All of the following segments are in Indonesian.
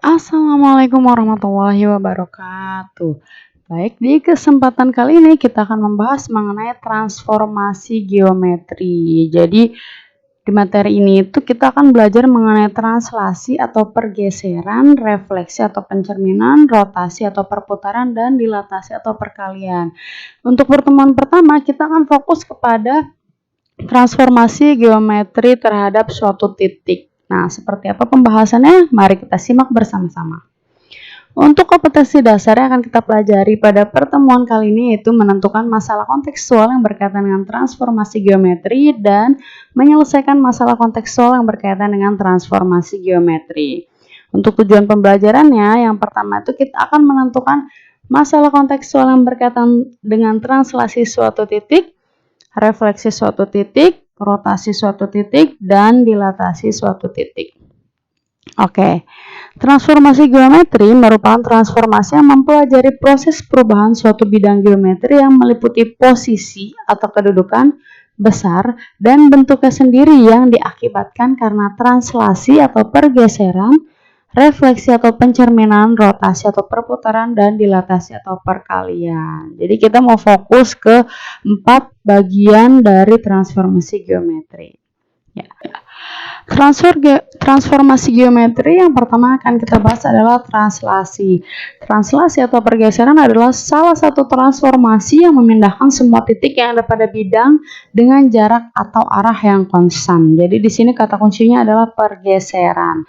Assalamualaikum warahmatullahi wabarakatuh. Baik, di kesempatan kali ini kita akan membahas mengenai transformasi geometri. Jadi, di materi ini itu kita akan belajar mengenai translasi atau pergeseran, refleksi atau pencerminan, rotasi atau perputaran, dan dilatasi atau perkalian. Untuk pertemuan pertama, kita akan fokus kepada transformasi geometri terhadap suatu titik. Nah, seperti apa pembahasannya? Mari kita simak bersama-sama. Untuk kompetensi dasar yang akan kita pelajari pada pertemuan kali ini yaitu menentukan masalah kontekstual yang berkaitan dengan transformasi geometri dan menyelesaikan masalah kontekstual yang berkaitan dengan transformasi geometri. Untuk tujuan pembelajarannya, yang pertama itu kita akan menentukan masalah kontekstual yang berkaitan dengan translasi suatu titik, refleksi suatu titik, rotasi suatu titik, dan dilatasi suatu titik. Oke, transformasi geometri merupakan transformasi yang mempelajari proses perubahan suatu bidang geometri yang meliputi posisi atau kedudukan, besar, dan bentuknya sendiri yang diakibatkan karena translasi atau pergeseran, refleksi atau pencerminan, rotasi atau perputaran, dan dilatasi atau perkalian. Jadi kita mau fokus ke 4 bagian dari transformasi geometri. Ya. Transformasi geometri yang pertama akan kita bahas adalah translasi. Translasi atau pergeseran adalah salah satu transformasi yang memindahkan semua titik yang ada pada bidang dengan jarak atau arah yang konstan. Jadi di sini kata kuncinya adalah pergeseran.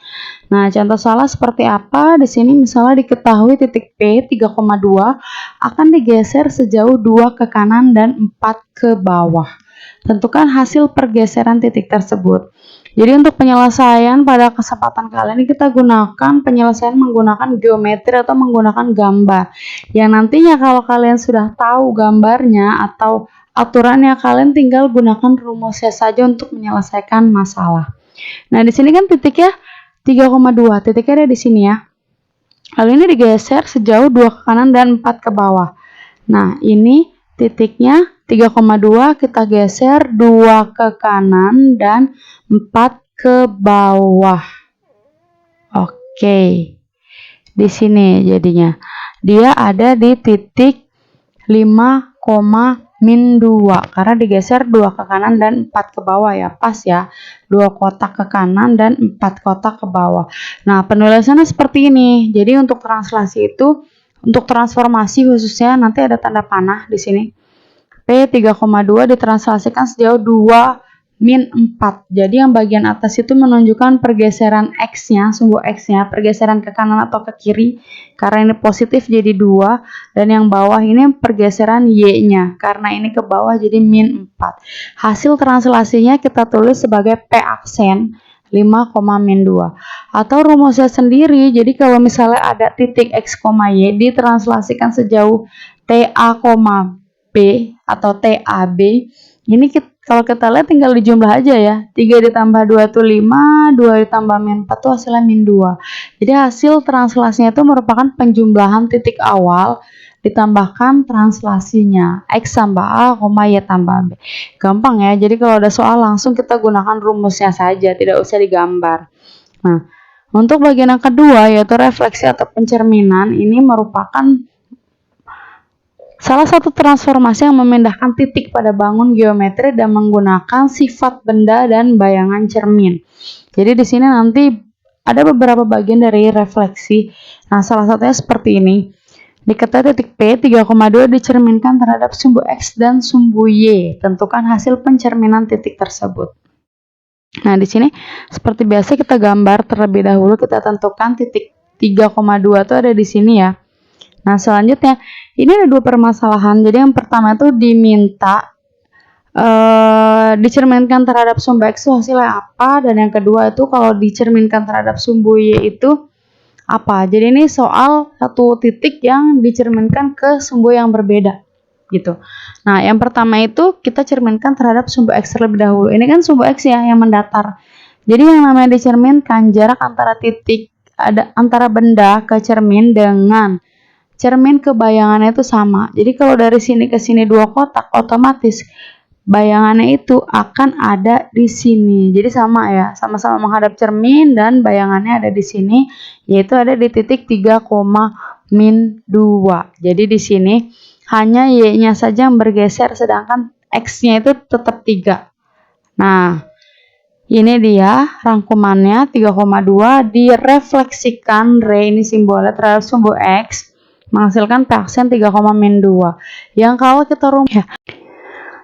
Nah, contoh salah seperti apa? Di sini misalnya diketahui titik P 3,2 akan digeser sejauh 2 ke kanan dan 4 ke bawah. Tentukan hasil pergeseran titik tersebut. Jadi untuk penyelesaian pada kesempatan kali ini kita gunakan penyelesaian menggunakan geometri atau menggunakan gambar. Yang nantinya kalau kalian sudah tahu gambarnya atau aturannya, kalian tinggal gunakan rumusnya saja untuk menyelesaikan masalah. Nah, di sini kan titiknya 3,2. Titiknya ada di sini ya. Lalu ini digeser sejauh 2 ke kanan dan 4 ke bawah. Nah, ini titiknya 3,2 kita geser 2 ke kanan dan 4 ke bawah. Oke. Di sini jadinya. Dia ada di titik 5,-2 karena digeser 2 ke kanan dan 4 ke bawah ya. Pas ya. 2 kotak ke kanan dan 4 kotak ke bawah. Nah, penulisannya seperti ini. Jadi untuk translasi itu, untuk transformasi khususnya nanti ada tanda panah di sini. P 3,2 ditranslasikan sejauh 2-4. Jadi yang bagian atas itu menunjukkan pergeseran X-nya, sumbu X-nya, pergeseran ke kanan atau ke kiri. Karena ini positif jadi 2. Dan yang bawah ini pergeseran Y-nya. Karena ini ke bawah jadi -4. Hasil translasinya kita tulis sebagai P aksen 5,-2. Atau rumusnya sendiri, jadi kalau misalnya ada titik X, Y ditranslasikan sejauh TA, B atau TAB. Ini kalau kita lihat tinggal dijumlah aja ya. 3 ditambah 2 itu 5, 2 ditambah -4 itu hasilnya -2. Jadi hasil translasinya itu merupakan penjumlahan titik awal ditambahkan translasinya. X tambah A, Y tambah B. Gampang ya. Jadi kalau ada soal langsung kita gunakan rumusnya saja, tidak usah digambar. Nah, untuk bagian yang kedua yaitu refleksi atau pencerminan, ini merupakan salah satu transformasi yang memindahkan titik pada bangun geometri dan menggunakan sifat benda dan bayangan cermin. Jadi di sini nanti ada beberapa bagian dari refleksi. Nah, salah satunya seperti ini. Diketahui titik P 3,2 dicerminkan terhadap sumbu X dan sumbu Y. Tentukan hasil pencerminan titik tersebut. Nah, di sini seperti biasa kita gambar terlebih dahulu, kita tentukan titik 3,2 itu ada di sini ya. Nah, selanjutnya ini ada 2 permasalahan. Jadi yang pertama itu diminta dicerminkan terhadap sumbu X itu hasilnya apa, dan yang kedua itu kalau dicerminkan terhadap sumbu Y itu apa. Jadi ini soal satu titik yang dicerminkan ke sumbu yang berbeda gitu. Nah, yang pertama itu kita cerminkan terhadap sumbu X terlebih dahulu. Ini kan sumbu X ya yang mendatar. Jadi yang namanya dicerminkan jarak antara titik antara benda ke cermin dengan cermin ke bayangannya itu sama. Jadi kalau dari sini ke sini 2 kotak, otomatis bayangannya itu akan ada di sini. Jadi sama ya, sama-sama menghadap cermin dan bayangannya ada di sini, yaitu ada di titik 3, min 2. Jadi di sini hanya Y-nya saja yang bergeser, sedangkan X-nya itu tetap 3. Nah, ini dia rangkumannya 3,2 direfleksikan ini simbolnya terhadap sumbu X menghasilkan P aksen 3, min 2. Yang kalau kita rumuskan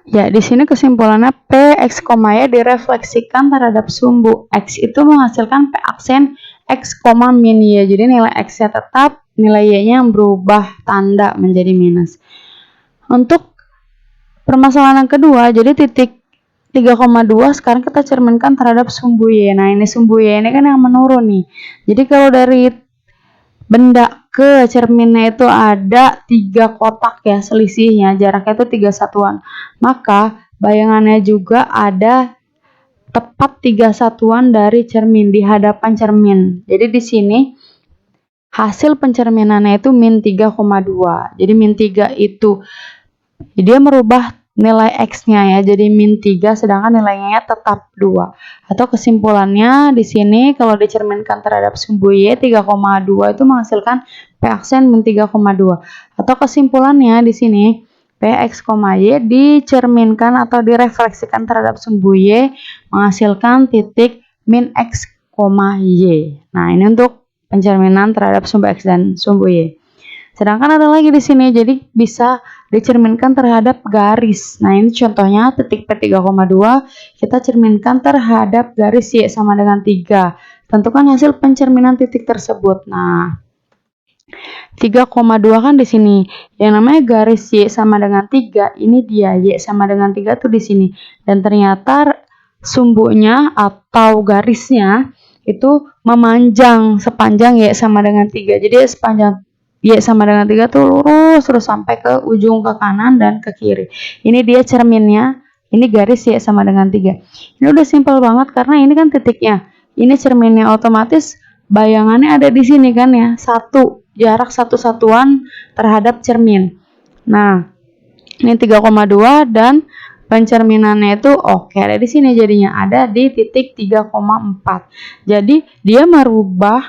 ya, di sini kesimpulannya P X, Y direfleksikan terhadap sumbu X itu menghasilkan P aksen X, min Y. Jadi nilai X-nya tetap, nilai Y-nya yang berubah tanda menjadi minus. Untuk permasalahan yang kedua, jadi titik 3,2 sekarang kita cerminkan terhadap sumbu Y. Nah, ini sumbu Y ini kan yang menurun nih. Jadi kalau dari benda ke cerminnya itu ada 3 kotak ya selisihnya, jaraknya itu 3 satuan. Maka bayangannya juga ada tepat 3 satuan dari cermin di hadapan cermin. Jadi di sini hasil pencerminannya itu min 3,2. Jadi min 3 itu dia merubah nilai X-nya ya, jadi min 3 sedangkan nilainya tetap 2. Atau kesimpulannya di sini kalau dicerminkan terhadap sumbu Y 3,2 itu menghasilkan P aksen min 3,2. Atau kesimpulannya di sini P X, Y dicerminkan atau direfleksikan terhadap sumbu Y menghasilkan titik min X, Y. Nah, ini untuk pencerminan terhadap sumbu X dan sumbu Y. Sedangkan ada lagi di sini, jadi bisa dicerminkan terhadap garis. Nah, ini contohnya titik P3,2 kita cerminkan terhadap garis Y sama dengan 3. Tentukan hasil pencerminan titik tersebut. Nah, 3,2 kan di sini. Yang namanya garis Y sama dengan 3, ini dia Y sama dengan 3 tuh di sini. Dan ternyata sumbunya atau garisnya itu memanjang sepanjang Y sama dengan 3. Jadi sepanjang Y sama dengan 3 tuh lurus terus sampai ke ujung ke kanan dan ke kiri. Ini dia cerminnya, ini garis Y sama dengan 3. Ini udah simpel banget karena ini kan titiknya. Ini cerminnya, otomatis bayangannya ada di sini kan ya. Jarak 1 satuan terhadap cermin. Nah, ini 3,2 dan pencerminannya itu oke ada di sini, jadinya ada di titik 3,4. Jadi dia merubah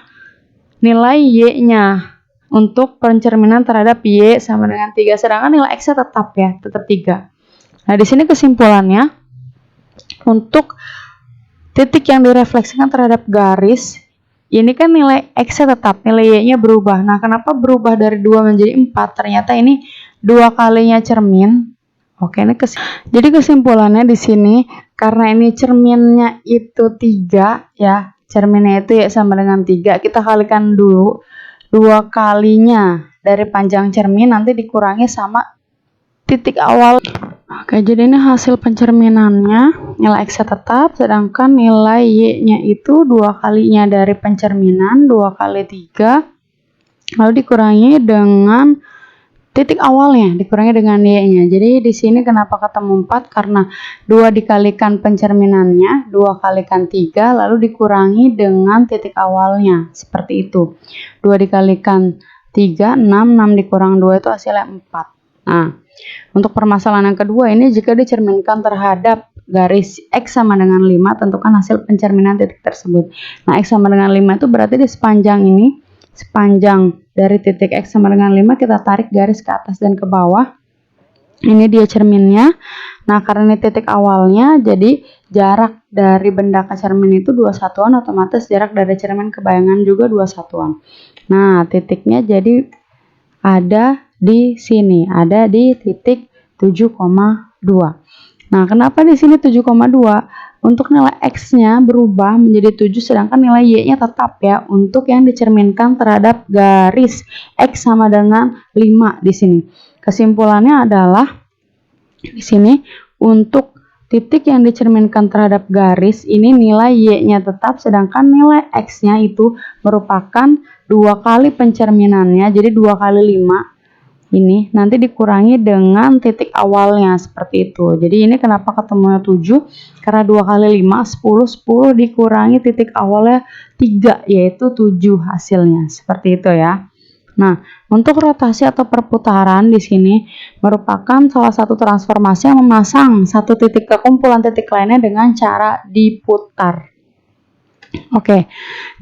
nilai Y-nya untuk pencerminan terhadap Y sama dengan 3, sedangkan nilai X-nya tetap ya, tetap 3. Nah, di sini kesimpulannya untuk titik yang direfleksikan terhadap garis ini kan nilai X-nya tetap, nilai Y-nya berubah. Nah, kenapa berubah dari 2 menjadi 4? Ternyata ini 2 kalinya cermin. Oke, ini jadi kesimpulannya di sini karena ini cerminnya itu 3 ya, cerminnya itu Y sama dengan 3, kita kalikan dulu 2 kalinya dari panjang cermin nanti dikurangi sama titik awal. Oke, jadi ini hasil pencerminannya, nilai X tetap, sedangkan nilai Y-nya itu 2 kalinya dari pencerminan, 2 kali 3, lalu dikurangi dengan titik awalnya, dikurangi dengan Y-nya. Jadi di sini kenapa ketemu 4? Karena 2 dikalikan pencerminannya, 2 kalikan 3, lalu dikurangi dengan titik awalnya. Seperti itu. 2 dikalikan 3, 6, 6 dikurang 2 itu hasilnya 4. Nah, untuk permasalahan yang kedua ini jika dicerminkan terhadap garis X sama dengan 5, tentukan hasil pencerminan titik tersebut. Nah, X sama dengan 5 itu berarti di sepanjang ini, sepanjang dari titik X sama dengan 5 kita tarik garis ke atas dan ke bawah. Ini dia cerminnya. Nah, karena ini titik awalnya, jadi jarak dari benda ke cermin itu 2 satuan, otomatis jarak dari cermin ke bayangan juga 2 satuan. Nah, titiknya jadi ada di sini, ada di titik 7,2. Nah, kenapa di sini 7,2? Untuk nilai X-nya berubah menjadi 7, sedangkan nilai Y-nya tetap ya, untuk yang dicerminkan terhadap garis X sama dengan 5 di sini. Kesimpulannya adalah di sini untuk titik yang dicerminkan terhadap garis ini nilai Y-nya tetap, sedangkan nilai X-nya itu merupakan 2 kali pencerminannya, jadi 2 kali 5. Ini nanti dikurangi dengan titik awalnya seperti itu. Jadi ini kenapa ketemunya 7? Karena 2 kali 5, 10, 10 dikurangi titik awalnya 3, yaitu 7 hasilnya. Seperti itu ya. Nah, untuk rotasi atau perputaran di sini merupakan salah satu transformasi yang memasang satu titik ke kumpulan titik lainnya dengan cara diputar. Oke,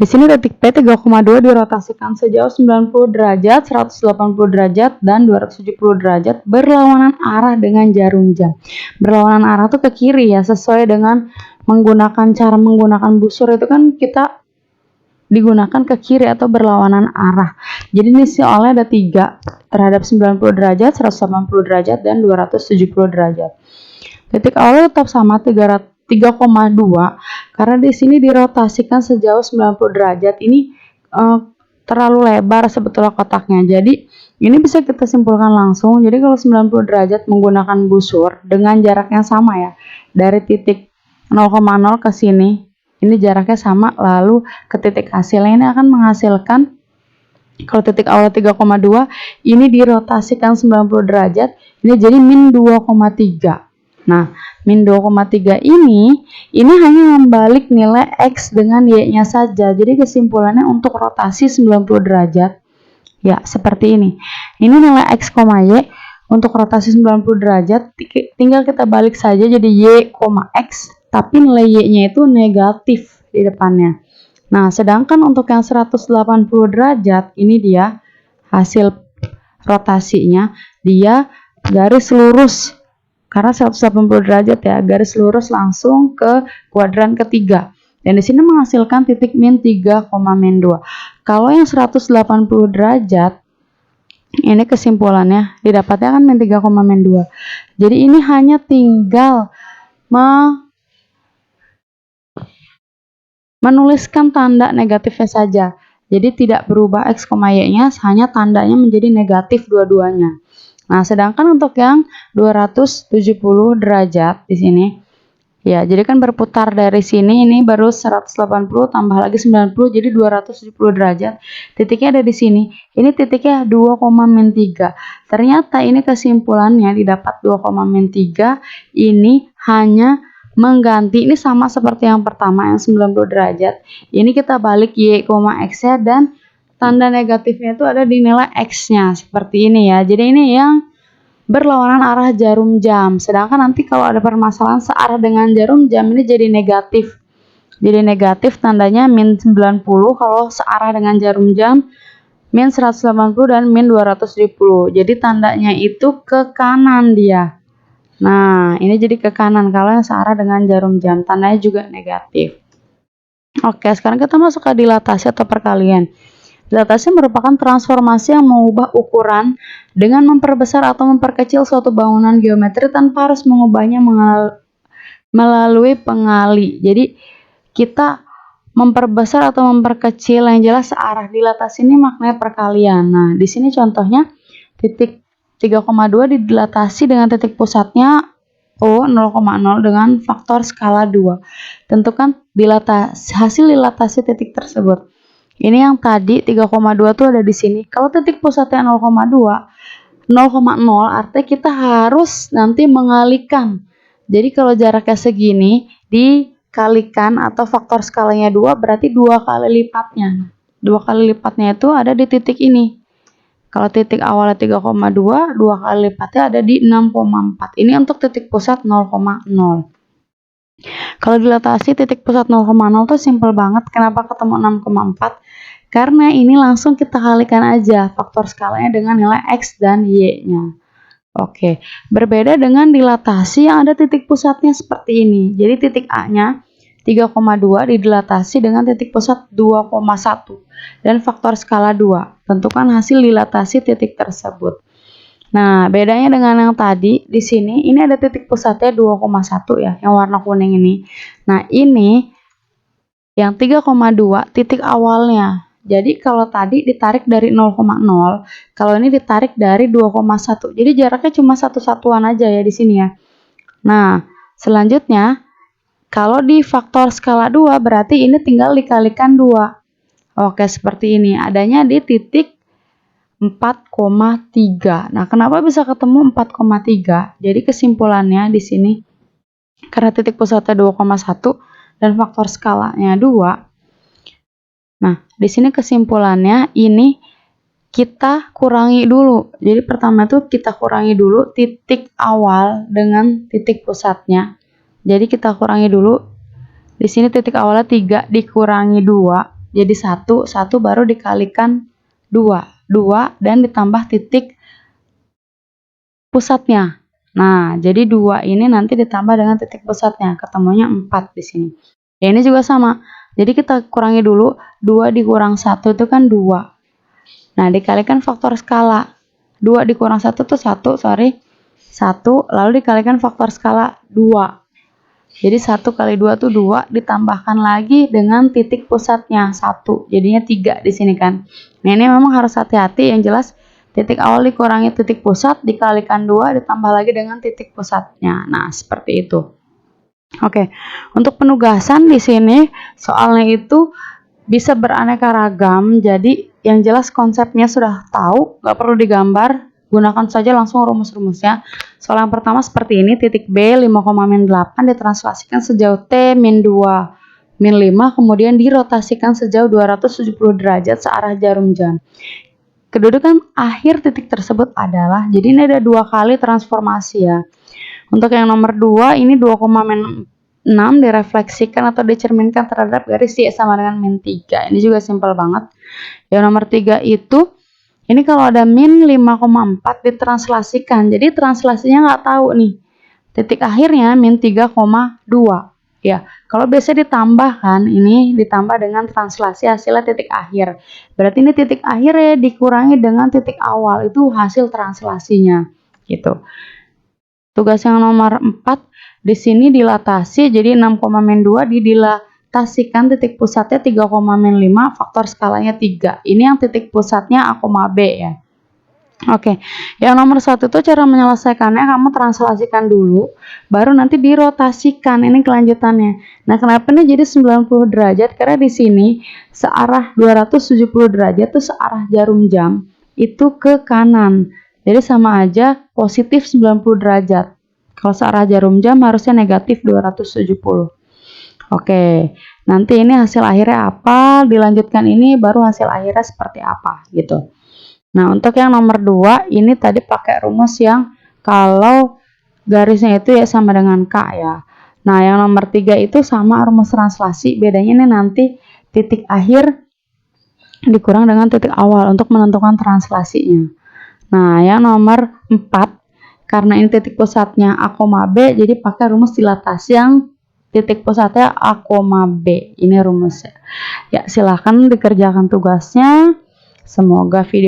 di sini titik P 3,2 dirotasikan sejauh 90 derajat, 180 derajat, dan 270 derajat berlawanan arah dengan jarum jam. Berlawanan arah tuh ke kiri ya, sesuai dengan menggunakan busur itu kan kita digunakan ke kiri atau berlawanan arah. Jadi ini si oleh ada 3 terhadap 90 derajat, 180 derajat, dan 270 derajat. Titik awalnya tetap sama 3,2 karena di sini dirotasikan sejauh 90 derajat. Ini terlalu lebar sebetulnya kotaknya. Jadi ini bisa kita simpulkan langsung. Jadi kalau 90 derajat menggunakan busur dengan jarak yang sama ya. Dari titik 0,0 ke sini. Ini jaraknya sama, lalu ke titik hasilnya ini akan menghasilkan, kalau titik awal 3,2 ini dirotasikan 90 derajat, ini jadi min 2,3. Nah, min 2,3 ini hanya membalik nilai X dengan Y-nya saja. Jadi kesimpulannya untuk rotasi 90 derajat, ya seperti ini. Ini nilai X, Y. Untuk rotasi 90 derajat, tinggal kita balik saja jadi Y, X. Tapi nilai Y-nya itu negatif di depannya. Nah, sedangkan untuk yang 180 derajat, ini dia hasil rotasinya, dia garis lurus. Karena 180 derajat ya, garis lurus langsung ke kuadran ketiga. Dan di sini menghasilkan titik min 3, min 2. Kalau yang 180 derajat, ini kesimpulannya didapatnya kan min 3, min 2. Jadi ini hanya tinggal menuliskan tanda negatifnya saja. Jadi tidak berubah X, Y-nya, hanya tandanya menjadi negatif dua-duanya. Nah, sedangkan untuk yang 270 derajat di sini, ya, jadi kan berputar dari sini, ini baru 180 tambah lagi 90, jadi 270 derajat. Titiknya ada di sini. Ini titiknya 2, min 3. Ternyata ini kesimpulannya didapat 2, min 3, ini hanya mengganti, ini sama seperti yang pertama yang 90 derajat. Ini kita balik Y, X-nya, dan tanda negatifnya itu ada di nilai X-nya seperti ini ya. Jadi ini yang berlawanan arah jarum jam. Sedangkan nanti kalau ada permasalahan searah dengan jarum jam, ini jadi negatif. Jadi negatif tandanya min 90 kalau searah dengan jarum jam, min 180 dan min 270. Jadi tandanya itu ke kanan dia. Nah, ini jadi ke kanan kalau yang searah dengan jarum jam, tandanya juga negatif. Oke, sekarang kita masuk ke dilatasi atau perkalian. Dilatasi merupakan transformasi yang mengubah ukuran dengan memperbesar atau memperkecil suatu bangunan geometri tanpa harus mengubahnya melalui pengali. Jadi kita memperbesar atau memperkecil, yang jelas searah. Dilatasi ini maknanya perkalian. Nah, di sini contohnya titik 3,2 didilatasi dengan titik pusatnya O 0,0 dengan faktor skala 2. Tentukan hasil dilatasi titik tersebut. Ini yang tadi 3,2 tuh ada di sini. Kalau titik pusatnya 0,2, 0,0 artinya kita harus nanti mengalikan. Jadi kalau jaraknya segini dikalikan atau faktor skalanya 2 berarti 2 kali lipatnya. 2 kali lipatnya itu ada di titik ini. Kalau titik awalnya 3,2, 2 kali lipatnya ada di 6,4. Ini untuk titik pusat 0,0. Kalau dilatasi titik pusat 0,0 tuh simpel banget. Kenapa ketemu 6,4? Karena ini langsung kita kalikan aja faktor skalanya dengan nilai X dan Y-nya. Oke, berbeda dengan dilatasi yang ada titik pusatnya seperti ini. Jadi titik A-nya 3,2 didilatasi dengan titik pusat 2,1 dan faktor skala 2. Tentukan hasil dilatasi titik tersebut. Nah, bedanya dengan yang tadi, di sini ini ada titik pusatnya 2,1 ya, yang warna kuning ini. Nah, ini yang 3,2 titik awalnya. Jadi kalau tadi ditarik dari 0,0, kalau ini ditarik dari 2,1. Jadi jaraknya cuma satu satuan aja ya di sini ya. Nah, selanjutnya kalau di faktor skala 2 berarti ini tinggal dikalikan 2. Oke, seperti ini. Adanya di titik 4,3. Nah, kenapa bisa ketemu 4,3? Jadi kesimpulannya di sini karena titik pusatnya 2,1 dan faktor skalanya 2. Nah, di sini kesimpulannya ini kita kurangi dulu. Jadi pertama tuh kita kurangi dulu titik awal dengan titik pusatnya. Jadi kita kurangi dulu. Di sini titik awalnya 3 dikurangi 2 jadi 1 baru dikalikan 2 dan ditambah titik pusatnya. Nah, jadi 2 ini nanti ditambah dengan titik pusatnya, ketemunya 4 di sini. Ya, ini juga sama. Jadi kita kurangi dulu, 2 dikurang 1 itu kan 2. Nah, dikalikan faktor skala. 2 dikurang 1 itu 1, 1, lalu dikalikan faktor skala 2. Jadi 1 kali 2 itu 2, ditambahkan lagi dengan titik pusatnya 1. Jadinya 3 di sini kan. Nah, ini memang harus hati-hati, yang jelas titik awal dikurangi titik pusat, dikalikan 2, ditambah lagi dengan titik pusatnya. Nah, seperti itu. Oke, untuk penugasan di sini soalnya itu bisa beraneka ragam, jadi yang jelas konsepnya sudah tahu, nggak perlu digambar, gunakan saja langsung rumus-rumusnya. Soal yang pertama seperti ini, titik B 5,-8 ditranslasikan sejauh T min 2 min 5, kemudian dirotasikan sejauh 270 derajat searah jarum jam. Kedudukan akhir titik tersebut adalah, jadi ini ada 2 kali transformasi ya. Untuk yang nomor 2 ini 2,6 direfleksikan atau dicerminkan terhadap garis Y sama dengan min 3. Ini juga simpel banget. Yang nomor 3 itu, ini kalau ada min 5,4 ditranslasikan. Jadi translasinya nggak tahu nih. Titik akhirnya min 3,2. Ya, kalau biasa ditambahkan, ini ditambah dengan translasi hasilnya titik akhir. Berarti ini titik akhirnya dikurangi dengan titik awal, itu hasil translasinya. Gitu. Tugas yang nomor 4, di sini dilatasi, jadi 6,-2 dilatasikan titik pusatnya 3,-5, faktor skalanya 3. Ini yang titik pusatnya A, B ya. Oke, yang nomor 1 itu cara menyelesaikannya, kamu translasikan dulu, baru nanti dirotasikan, ini kelanjutannya. Nah, kenapa ini jadi 90 derajat? Karena di sini searah 270 derajat itu searah jarum jam, itu ke kanan. Jadi sama aja positif 90 derajat. Kalau searah jarum jam harusnya negatif 270. Oke, nanti ini hasil akhirnya apa? Dilanjutkan ini baru hasil akhirnya seperti apa gitu. Nah, untuk yang nomor 2 ini tadi pakai rumus yang kalau garisnya itu ya sama dengan K ya. Nah, yang nomor 3 itu sama rumus translasi, bedanya ini nanti titik akhir dikurang dengan titik awal untuk menentukan translasinya. Nah, yang nomor 4, karena ini titik pusatnya A, B, jadi pakai rumus dilatasi yang titik pusatnya A, B. Ini rumusnya. Ya, silahkan dikerjakan tugasnya. Semoga video